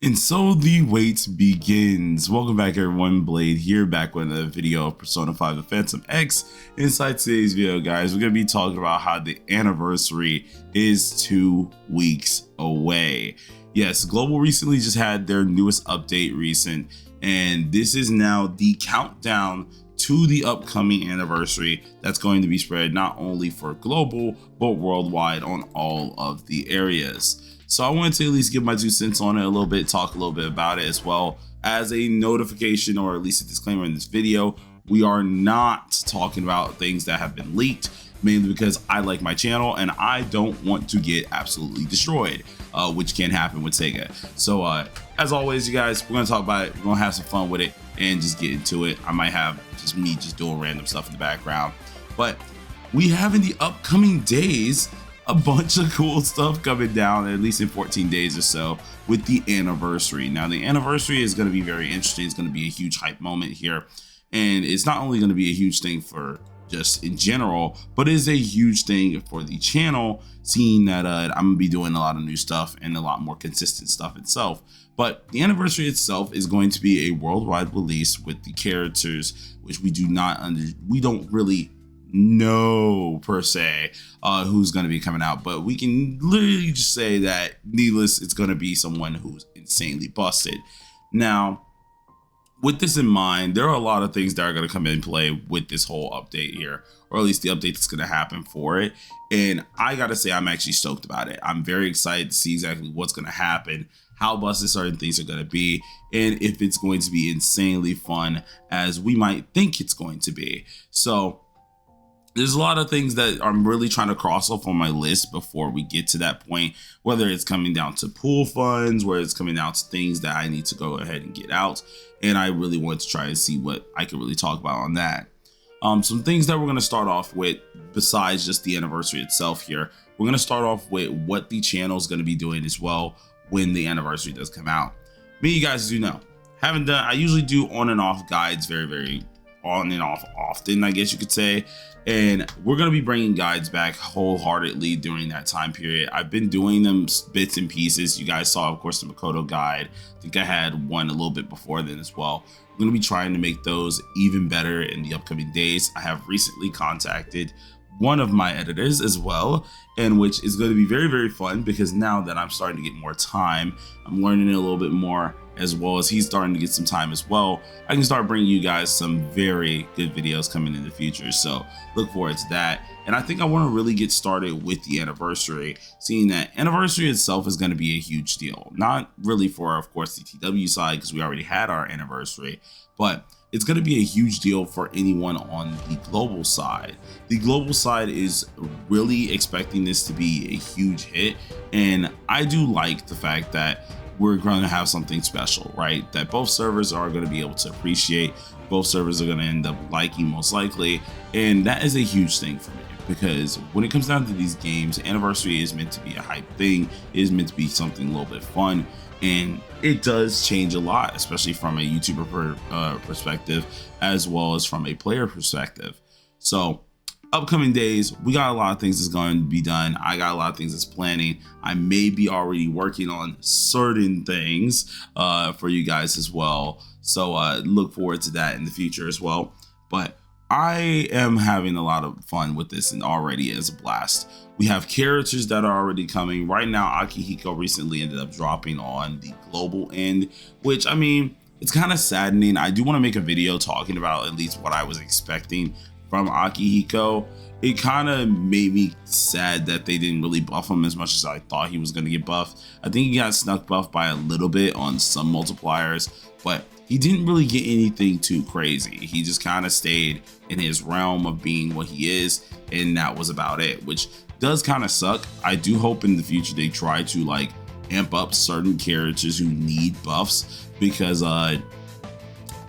And so the wait begins. Welcome back everyone, Blade here, back with another video of Persona 5 The Phantom X. Inside today's video, guys, we're going to be talking about how the anniversary is 2 weeks away. Yes, Global recently just had their newest update recent, and this is now the countdown to the upcoming anniversary that's going to be spread not only for Global, but worldwide on all of the areas. So I wanted to at least give my 2 cents on it a little bit, talk a little bit about it, as well as a notification or at least a disclaimer in this video. We are not talking about things that have been leaked, mainly because I like my channel and I don't want to get absolutely destroyed, which can happen with Sega. So as always, you guys, we're gonna talk about it, we're gonna have some fun with it and just get into it. I might have just me just doing random stuff in the background, but we have in the upcoming days a bunch of cool stuff coming down, at least in 14 days or so, with the anniversary. Now, the anniversary is going to be very interesting. It's going to be a huge hype moment here. And it's not only going to be a huge thing for just in general, but it is a huge thing for the channel, seeing that I'm going to be doing a lot of new stuff and a lot more consistent stuff itself. But the anniversary itself is going to be a worldwide release with the characters, which we don't really know per se who's going to be coming out, but we can literally just say that needless, it's going to be someone who's insanely busted. Now, with this in mind, there are a lot of things that are going to come in play with this whole update here, or at least the update that's going to happen for it. And I gotta say, I'm actually stoked about it. I'm very excited to see exactly what's going to happen, how busted certain things are going to be, and if it's going to be insanely fun as we might think it's going to be. So there's a lot of things that I'm really trying to cross off on my list before we get to that point, whether it's coming down to pool funds, where it's coming down to things that I need to go ahead and get out. And I really want to try and see what I can really talk about on that. Some things that we're going to start off with, besides just the anniversary itself here, we're going to start off with what the channel is going to be doing as well when the anniversary does come out. You guys do know, I usually do on and off guides very on and off often, I guess you could say. And we're going to be bringing guides back wholeheartedly during that time period. I've been doing them bits and pieces. You guys saw, of course, the Makoto guide. I think I had one a little bit before then as well. I'm going to be trying to make those even better in the upcoming days. I have recently contacted one of my editors as well, and which is going to be very fun, because now that I'm starting to get more time, I'm learning it a little bit more, as well as he's starting to get some time as well. I can start bringing you guys some very good videos coming in the future, so look forward to that. And I think I want to really get started with the anniversary, seeing that anniversary itself is going to be a huge deal. Not really for, of course, the TW side, because we already had our anniversary, but it's going to be a huge deal for anyone on the global side. The global side is really expecting this to be a huge hit, and I do like the fact that we're going to have something special, right? That both servers are going to be able to appreciate, both servers are going to end up liking most likely, and that is a huge thing for me, because when it comes down to these games, anniversary is meant to be a hype thing, it is meant to be something a little bit fun, and it does change a lot, especially from a YouTuber perspective, as well as from a player perspective. So upcoming days, we got a lot of things that's going to be done. I got a lot of things that's planning. I may be already working on certain things for you guys as well. So look forward to that in the future as well. But I am having a lot of fun with this, and already is a blast. We have characters that are already coming. Right now, Akihiko recently ended up dropping on the global end, which, I mean, it's kind of saddening. I do want to make a video talking about at least what I was expecting from Akihiko. It kind of made me sad that they didn't really buff him as much as I thought he was going to get buffed. I think he got snuck buffed by a little bit on some multipliers, but he didn't really get anything too crazy. He just kind of stayed in his realm of being what he is, and that was about it, which does kind of suck. I do hope in the future they try to like amp up certain characters who need buffs, because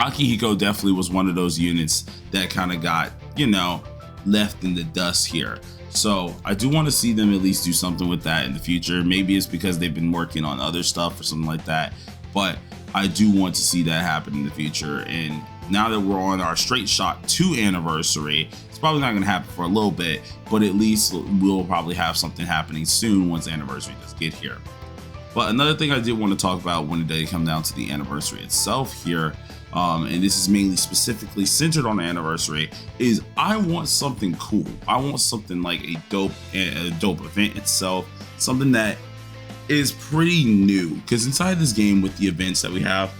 Akihiko definitely was one of those units that kind of got, you know, left in the dust here. So I do want to see them at least do something with that in the future. Maybe it's because they've been working on other stuff or something like that, but I do want to see that happen in the future. And now that we're on our straight shot to anniversary, it's probably not going to happen for a little bit, but at least we'll probably have something happening soon once anniversary does get here. But another thing I did want to talk about when it did come down to the anniversary itself here, and this is mainly specifically centered on the anniversary, is I want something cool. I want something like a dope event itself, something that is pretty new, because inside this game with the events that we have,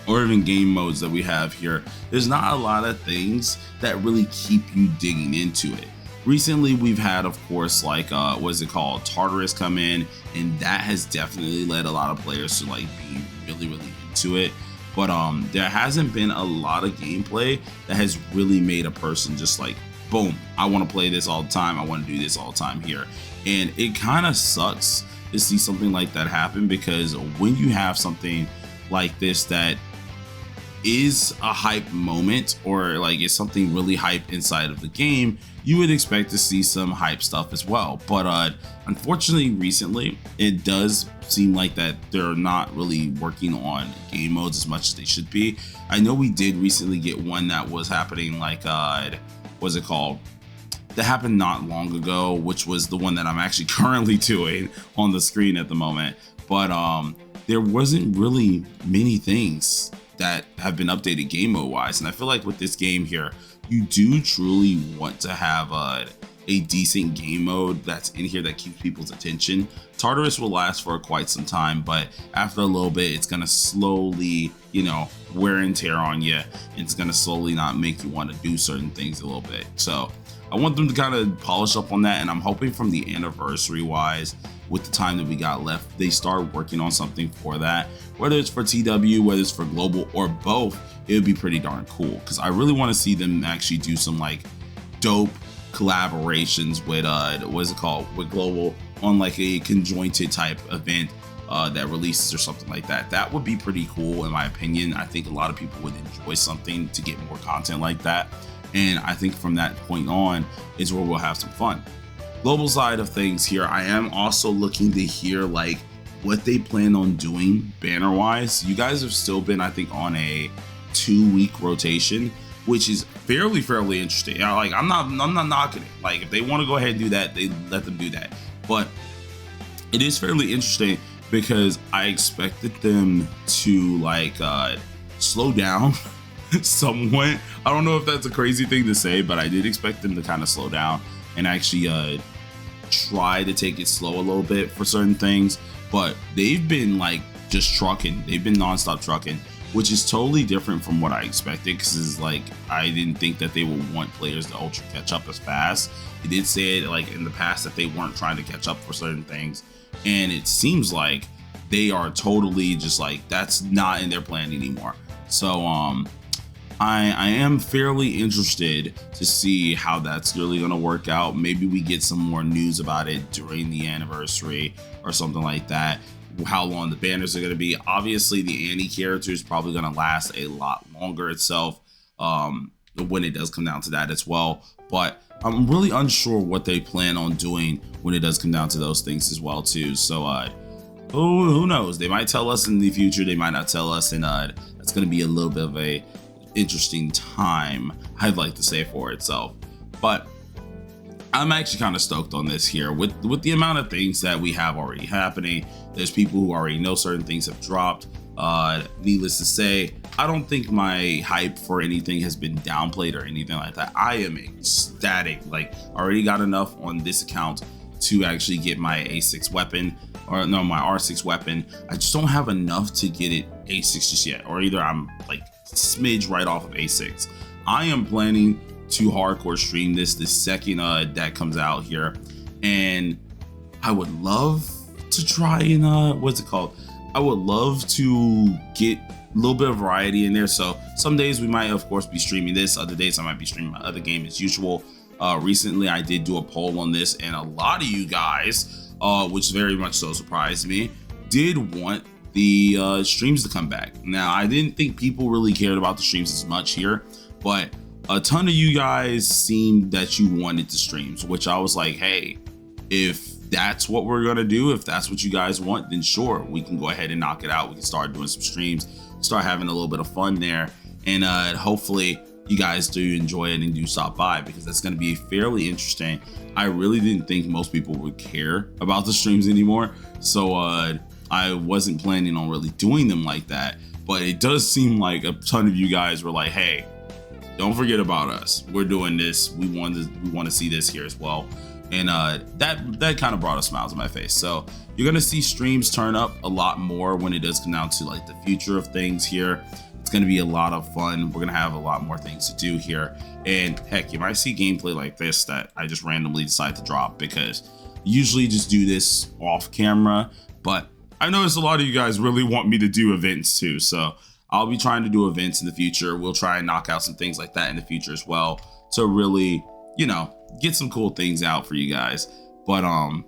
or even game modes that we have here, there's not a lot of things that really keep you digging into it. Recently we've had, of course, like what's it called, Tartarus come in, and that has definitely led a lot of players to like be really into it. But there hasn't been a lot of gameplay that has really made a person just like, boom, I want to play this all the time, I want to do this all the time here. And it kind of sucks to see something like that happen, because when you have something like this that is a hype moment, or like it's something really hype inside of the game, you would expect to see some hype stuff as well. But unfortunately recently it does seem like that they're not really working on game modes as much as they should be. I know we did recently get one that was happening, like what's it called, that happened not long ago, which was the one that I'm actually currently doing on the screen at the moment. But there wasn't really many things that have been updated game mode wise, and I feel like with this game here, you do truly want to have a decent game mode that's in here that keeps people's attention. Tartarus will last for quite some time, but after a little bit it's gonna slowly, you know, wear and tear on you. It's gonna slowly not make you want to do certain things a little bit. So I want them to kind of polish up on that, and I'm hoping from the anniversary wise, with the time that we got left, they start working on something for that. Whether it's for TW, whether it's for global, or both, it would be pretty darn cool, because I really want to see them actually do some like dope collaborations with what's it called, with global, on like a conjointed type event that releases or something like that. That would be pretty cool in my opinion. I think a lot of people would enjoy something to get more content like that, and I think from that point on is where we'll have some fun. Global side of things here, I am also looking to hear like what they plan on doing banner wise. You guys have still been, I think, on a 2-week rotation, which is fairly interesting. You know, like I'm not knocking it. Like if they want to go ahead and do that, they let them do that. But it is fairly interesting, because I expected them to like slow down somewhat. I don't know if that's a crazy thing to say, but I did expect them to kind of slow down and actually try to take it slow a little bit for certain things. But they've been like just trucking. They've been nonstop trucking, which is totally different from what I expected, because it's like I didn't think that they would want players to ultra catch up as fast. They did say it like in the past that they weren't trying to catch up for certain things, and it seems like they are totally just like that's not in their plan anymore. So I am fairly interested to see how that's really going to work out. Maybe we get some more news about it during the anniversary or something like that. How long the banners are going to be. Obviously, the Anni character is probably going to last a lot longer itself when it does come down to that as well. But I'm really unsure what they plan on doing when it does come down to those things as well too. So who knows? They might tell us in the future. They might not tell us, and that's going to be a little bit of a interesting time, I'd like to say, for itself. But I'm actually kind of stoked on this here with the amount of things that we have already happening. There's people who already know certain things have dropped. Needless to say, I don't think my hype for anything has been downplayed or anything like that. I am ecstatic. Like, I already got enough on this account to actually get my A6 weapon, or no, my R6 weapon. I just don't have enough to get it A6 just yet, or either I'm like smidge right off of A6. I am planning to hardcore stream this the second that comes out here, and I would love to try and what's it called, I would love to get a little bit of variety in there. So some days we might of course be streaming this, other days I might be streaming my other game as usual. Recently I did do a poll on this, and a lot of you guys, which very much so surprised me, did want the streams to come back. Now, I didn't think people really cared about the streams as much here, but a ton of you guys seemed that you wanted the streams, which I was like, hey, if that's what we're gonna do, if that's what you guys want, then sure, we can go ahead and knock it out. We can start doing some streams, start having a little bit of fun there, and hopefully you guys do enjoy it and do stop by, because that's going to be fairly interesting. I really didn't think most people would care about the streams anymore, so I wasn't planning on really doing them like that, but it does seem like a ton of you guys were like, hey, don't forget about us. We're doing this. We want to see this here as well. And that kind of brought a smile to my face. So you're gonna see streams turn up a lot more when it does come down to like the future of things here. It's gonna be a lot of fun. We're gonna have a lot more things to do here. And heck, you might see gameplay like this that I just randomly decide to drop, because usually just do this off camera. But I noticed a lot of you guys really want me to do events too. So I'll be trying to do events in the future. We'll try and knock out some things like that in the future as well, to really, you know, get some cool things out for you guys. But I'm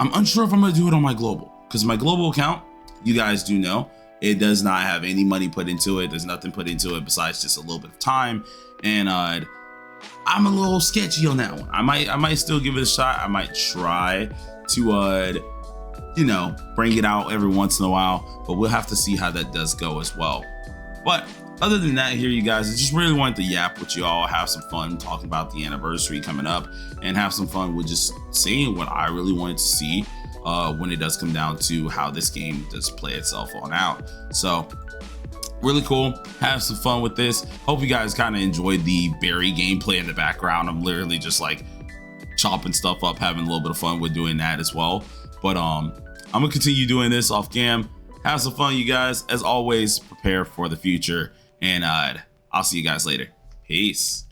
unsure if I'm gonna do it on my global, because my global account, you guys do know, it does not have any money put into it. There's nothing put into it besides just a little bit of time. And I'm a little sketchy on that one. I might still give it a shot. I might try to you know, bring it out every once in a while, but we'll have to see how that does go as well. But other than that here, you guys, I just really wanted to yap with you all, have some fun talking about the anniversary coming up, and have some fun with just seeing what I really wanted to see when it does come down to how this game does play itself on out. So really cool. Have some fun with this. Hope you guys kind of enjoyed the berry gameplay in the background. I'm literally just like chopping stuff up, having a little bit of fun with doing that as well. But I'm gonna continue doing this off cam. Have some fun, you guys. As always, prepare for the future, and I'll see you guys later. Peace.